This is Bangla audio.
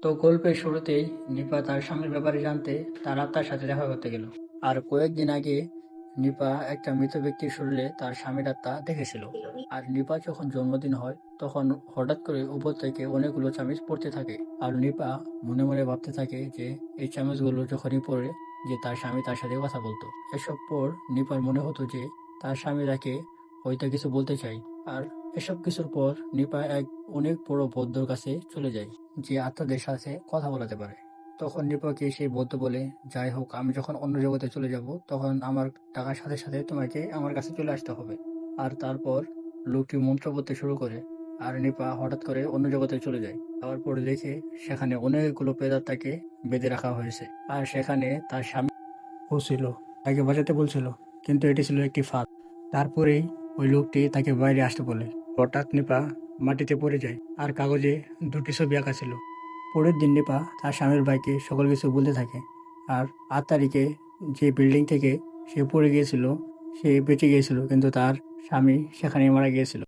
তো গল্পের শুরুতেই নিপা তার স্বামীর ব্যাপারে জানতে তার আত্মার সাথে দেখা করতে গেল। আর কয়েকদিন আগে নিপা একটা মৃত ব্যক্তির শরীরে তার স্বামীর আত্মা দেখেছিল। আর নিপা যখন জন্মদিন হয় তখন হঠাৎ করে উপর থেকে অনেকগুলো চামিচ পড়তে থাকে। আর নিপা মনে মনে ভাবতে থাকে যে এই চামিচগুলো যখনই পড়ে যে তার স্বামী তার সাথে কথা বলতো। এসব পর নিপার মনে হতো যে তার স্বামী তাকে হয়তো কিছু বলতে চাই। আর এসব কিছুর পর নিপা এক অনেক বড় বৌদ্ধর কাছে চলে যায়, যে আত্মাদের সাথে কথা বলাতে পারে। তখন নিপাকে সেই বৌদ্ধ বলে, যাই হোক, আমি যখন অন্য জগতে চলে যাব তখন আমার টাকার সাথে সাথে তোমাকে আমার কাছে চলে আসতে হবে। আর তারপর লোকটি মন্ত্র পড়তে শুরু করে। আর নিপা হঠাৎ করে অন্য জগতে চলে যায়। যাওয়ার পরে দেখে সেখানে অনেকগুলো প্রেতাত্মাকে বেঁধে রাখা হয়েছে। আর সেখানে তার স্বামী ছিল, তাকে বাঁচাতে বলছিল, কিন্তু এটি ছিল একটি ফাঁদ। তারপরেই ওই লোকটি তাকে বাইরে আসতে বলে। হঠাৎ নিপা মাটিতে পড়ে যায় আর কাগজে দুটি ছবি আঁকা ছিল। পরের দিন নিপা তার স্বামীর ভাইকে সকল কিছু বলতে থাকে। আর 8 তারিখে যে বিল্ডিং থেকে সে পড়ে গিয়েছিল সে বেঁচে গিয়েছিল, কিন্তু তার স্বামী সেখানেই মারা গিয়েছিল।